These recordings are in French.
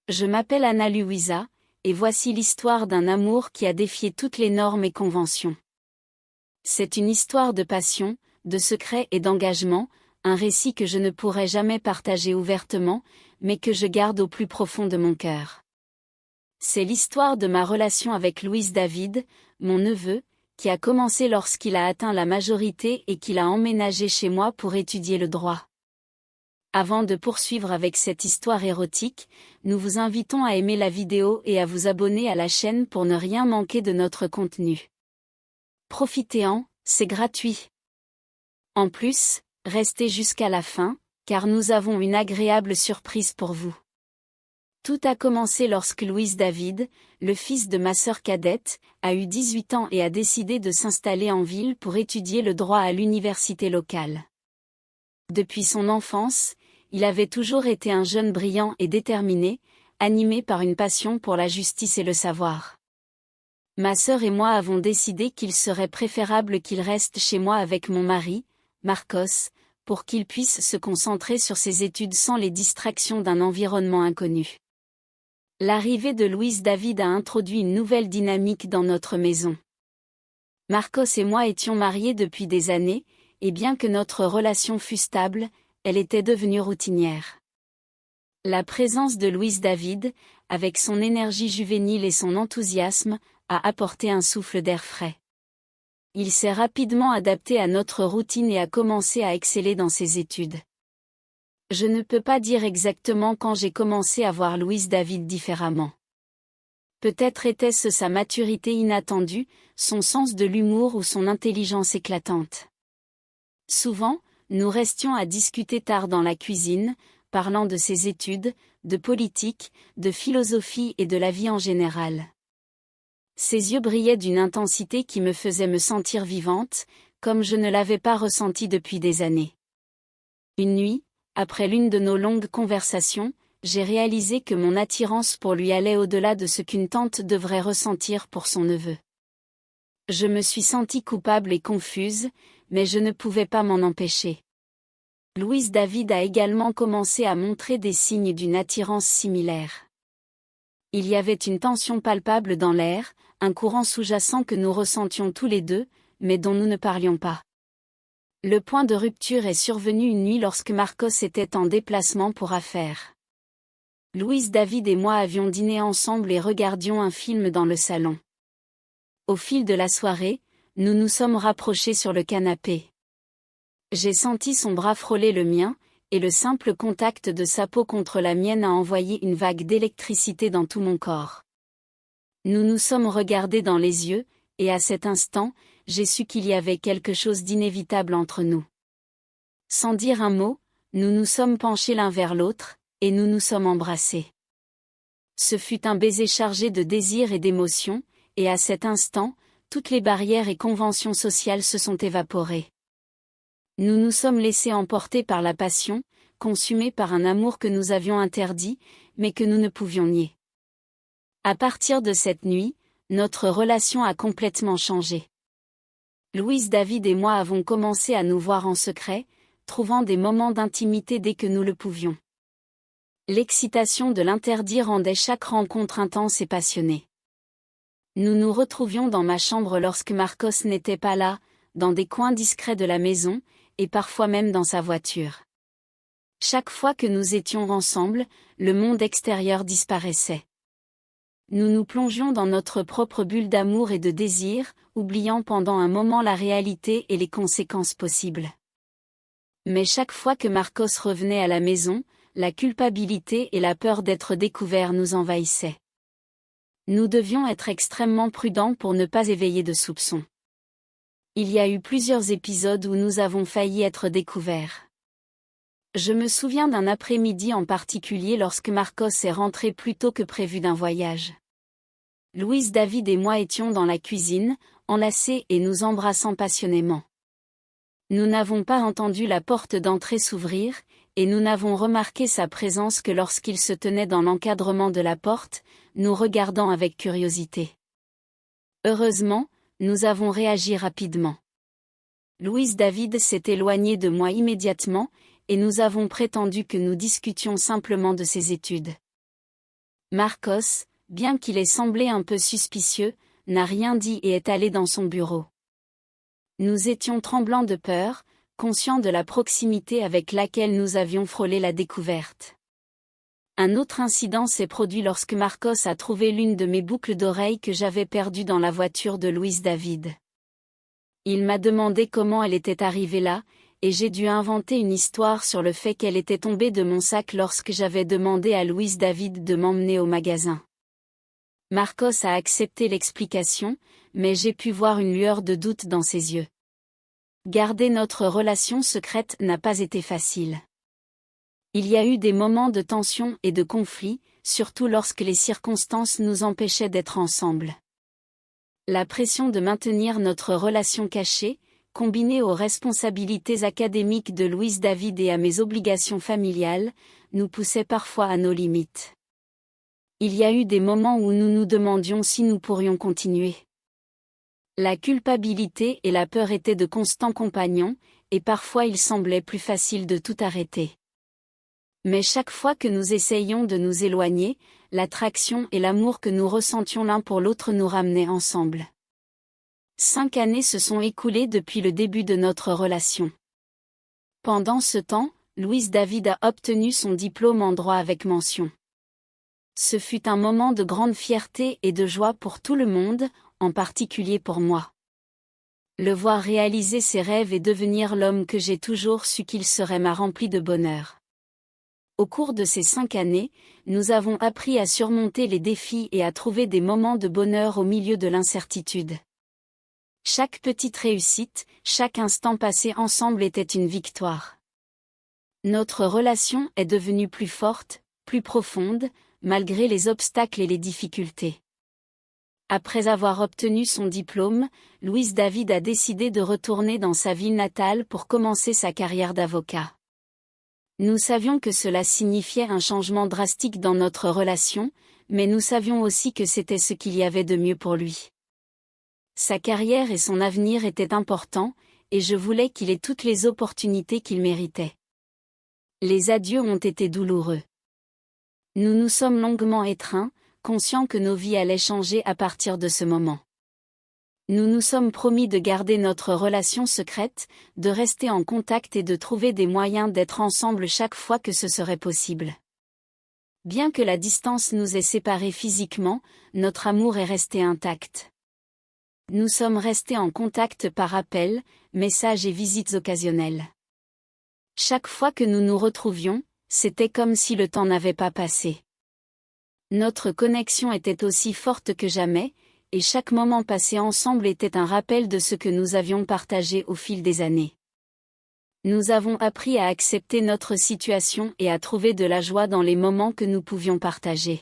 Je m'appelle Ana Luisa, et voici l'histoire d'un amour qui a défié toutes les normes et conventions. C'est une histoire de passion, de secret et d'engagement, un récit que je ne pourrai jamais partager ouvertement, mais que je garde au plus profond de mon cœur. C'est l'histoire de ma relation avec Louis David, mon neveu, qui a commencé lorsqu'il a atteint la majorité et qu'il a emménagé chez moi pour étudier le droit. Avant de poursuivre avec cette histoire érotique, nous vous invitons à aimer la vidéo et à vous abonner à la chaîne pour ne rien manquer de notre contenu. Profitez-en, c'est gratuit. En plus, restez jusqu'à la fin, car nous avons une agréable surprise pour vous. Tout a commencé lorsque Louis David, le fils de ma sœur cadette, a eu 18 ans et a décidé de s'installer en ville pour étudier le droit à l'université locale. Depuis son enfance, il avait toujours été un jeune brillant et déterminé, animé par une passion pour la justice et le savoir. Ma sœur et moi avons décidé qu'il serait préférable qu'il reste chez moi avec mon mari, Marcos, pour qu'il puisse se concentrer sur ses études sans les distractions d'un environnement inconnu. L'arrivée de Louis David a introduit une nouvelle dynamique dans notre maison. Marcos et moi étions mariés depuis des années, et bien que notre relation fût stable, elle était devenue routinière. La présence de Louis David, avec son énergie juvénile et son enthousiasme, a apporté un souffle d'air frais. Il s'est rapidement adapté à notre routine et a commencé à exceller dans ses études. Je ne peux pas dire exactement quand j'ai commencé à voir Louis David différemment. Peut-être était-ce sa maturité inattendue, son sens de l'humour ou son intelligence éclatante. Souvent, nous restions à discuter tard dans la cuisine, parlant de ses études, de politique, de philosophie et de la vie en général. Ses yeux brillaient d'une intensité qui me faisait me sentir vivante, comme je ne l'avais pas ressenti depuis des années. Une nuit, après l'une de nos longues conversations, j'ai réalisé que mon attirance pour lui allait au-delà de ce qu'une tante devrait ressentir pour son neveu. Je me suis sentie coupable et confuse, mais je ne pouvais pas m'en empêcher. Louis David a également commencé à montrer des signes d'une attirance similaire. Il y avait une tension palpable dans l'air, un courant sous-jacent que nous ressentions tous les deux, mais dont nous ne parlions pas. Le point de rupture est survenu une nuit lorsque Marcos était en déplacement pour affaires. Louis David et moi avions dîné ensemble et regardions un film dans le salon. Au fil de la soirée, nous nous sommes rapprochés sur le canapé. J'ai senti son bras frôler le mien, et le simple contact de sa peau contre la mienne a envoyé une vague d'électricité dans tout mon corps. Nous nous sommes regardés dans les yeux, et à cet instant, j'ai su qu'il y avait quelque chose d'inévitable entre nous. Sans dire un mot, nous nous sommes penchés l'un vers l'autre, et nous nous sommes embrassés. Ce fut un baiser chargé de désir et d'émotion, et à cet instant, toutes les barrières et conventions sociales se sont évaporées. Nous nous sommes laissés emporter par la passion, consumés par un amour que nous avions interdit, mais que nous ne pouvions nier. À partir de cette nuit, notre relation a complètement changé. Louis David et moi avons commencé à nous voir en secret, trouvant des moments d'intimité dès que nous le pouvions. L'excitation de l'interdit rendait chaque rencontre intense et passionnée. Nous nous retrouvions dans ma chambre lorsque Marcos n'était pas là, dans des coins discrets de la maison, et parfois même dans sa voiture. Chaque fois que nous étions ensemble, le monde extérieur disparaissait. Nous nous plongions dans notre propre bulle d'amour et de désir, oubliant pendant un moment la réalité et les conséquences possibles. Mais chaque fois que Marcos revenait à la maison, la culpabilité et la peur d'être découvert nous envahissaient. Nous devions être extrêmement prudents pour ne pas éveiller de soupçons. Il y a eu plusieurs épisodes où nous avons failli être découverts. Je me souviens d'un après-midi en particulier lorsque Marcos est rentré plus tôt que prévu d'un voyage. Louis David et moi étions dans la cuisine, enlacés et nous embrassant passionnément. Nous n'avons pas entendu la porte d'entrée s'ouvrir, et nous n'avons remarqué sa présence que lorsqu'il se tenait dans l'encadrement de la porte, nous regardant avec curiosité. Heureusement, nous avons réagi rapidement. Louis David s'est éloigné de moi immédiatement, et nous avons prétendu que nous discutions simplement de ses études. Marcos, bien qu'il ait semblé un peu suspicieux, n'a rien dit et est allé dans son bureau. Nous étions tremblants de peur, conscients de la proximité avec laquelle nous avions frôlé la découverte. Un autre incident s'est produit lorsque Marcos a trouvé l'une de mes boucles d'oreilles que j'avais perdue dans la voiture de Luis David. Il m'a demandé comment elle était arrivée là, et j'ai dû inventer une histoire sur le fait qu'elle était tombée de mon sac lorsque j'avais demandé à Luis David de m'emmener au magasin. Marcos a accepté l'explication, mais j'ai pu voir une lueur de doute dans ses yeux. Garder notre relation secrète n'a pas été facile. Il y a eu des moments de tension et de conflit, surtout lorsque les circonstances nous empêchaient d'être ensemble. La pression de maintenir notre relation cachée, combinée aux responsabilités académiques de Luis David et à mes obligations familiales, nous poussait parfois à nos limites. Il y a eu des moments où nous nous demandions si nous pourrions continuer. La culpabilité et la peur étaient de constants compagnons, et parfois il semblait plus facile de tout arrêter. Mais chaque fois que nous essayions de nous éloigner, l'attraction et l'amour que nous ressentions l'un pour l'autre nous ramenaient ensemble. 5 années se sont écoulées depuis le début de notre relation. Pendant ce temps, Luis David a obtenu son diplôme en droit avec mention. Ce fut un moment de grande fierté et de joie pour tout le monde, en particulier pour moi. Le voir réaliser ses rêves et devenir l'homme que j'ai toujours su qu'il serait m'a rempli de bonheur. Au cours de ces 5 années, nous avons appris à surmonter les défis et à trouver des moments de bonheur au milieu de l'incertitude. Chaque petite réussite, chaque instant passé ensemble était une victoire. Notre relation est devenue plus forte, plus profonde, malgré les obstacles et les difficultés. Après avoir obtenu son diplôme, Luis David a décidé de retourner dans sa ville natale pour commencer sa carrière d'avocat. Nous savions que cela signifiait un changement drastique dans notre relation, mais nous savions aussi que c'était ce qu'il y avait de mieux pour lui. Sa carrière et son avenir étaient importants, et je voulais qu'il ait toutes les opportunités qu'il méritait. Les adieux ont été douloureux. Nous nous sommes longuement étreints, conscients que nos vies allaient changer à partir de ce moment. Nous nous sommes promis de garder notre relation secrète, de rester en contact et de trouver des moyens d'être ensemble chaque fois que ce serait possible. Bien que la distance nous ait séparés physiquement, notre amour est resté intact. Nous sommes restés en contact par appel, messages et visites occasionnelles. Chaque fois que nous nous retrouvions, c'était comme si le temps n'avait pas passé. Notre connexion était aussi forte que jamais, et chaque moment passé ensemble était un rappel de ce que nous avions partagé au fil des années. Nous avons appris à accepter notre situation et à trouver de la joie dans les moments que nous pouvions partager.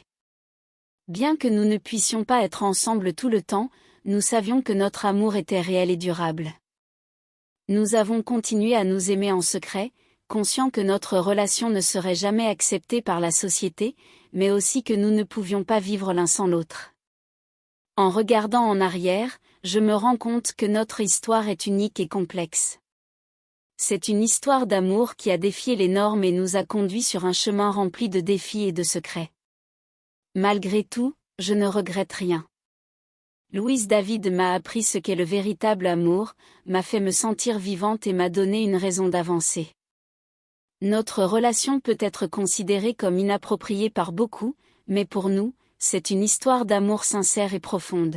Bien que nous ne puissions pas être ensemble tout le temps, nous savions que notre amour était réel et durable. Nous avons continué à nous aimer en secret, conscients que notre relation ne serait jamais acceptée par la société, mais aussi que nous ne pouvions pas vivre l'un sans l'autre. En regardant en arrière, je me rends compte que notre histoire est unique et complexe. C'est une histoire d'amour qui a défié les normes et nous a conduits sur un chemin rempli de défis et de secrets. Malgré tout, je ne regrette rien. Luis David m'a appris ce qu'est le véritable amour, m'a fait me sentir vivante et m'a donné une raison d'avancer. Notre relation peut être considérée comme inappropriée par beaucoup, mais pour nous, c'est une histoire d'amour sincère et profonde.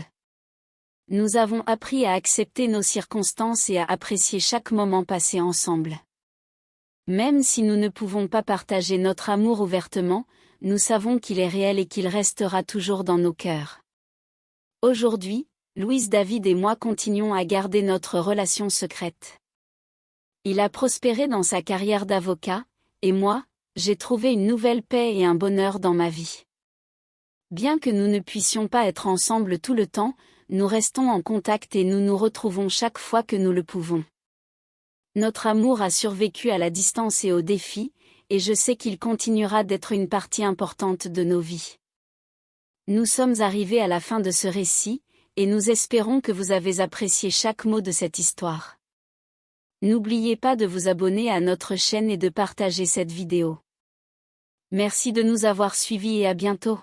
Nous avons appris à accepter nos circonstances et à apprécier chaque moment passé ensemble. Même si nous ne pouvons pas partager notre amour ouvertement, nous savons qu'il est réel et qu'il restera toujours dans nos cœurs. Aujourd'hui, Luis David et moi continuons à garder notre relation secrète. Il a prospéré dans sa carrière d'avocat, et moi, j'ai trouvé une nouvelle paix et un bonheur dans ma vie. Bien que nous ne puissions pas être ensemble tout le temps, nous restons en contact et nous nous retrouvons chaque fois que nous le pouvons. Notre amour a survécu à la distance et aux défis, et je sais qu'il continuera d'être une partie importante de nos vies. Nous sommes arrivés à la fin de ce récit, et nous espérons que vous avez apprécié chaque mot de cette histoire. N'oubliez pas de vous abonner à notre chaîne et de partager cette vidéo. Merci de nous avoir suivis et à bientôt.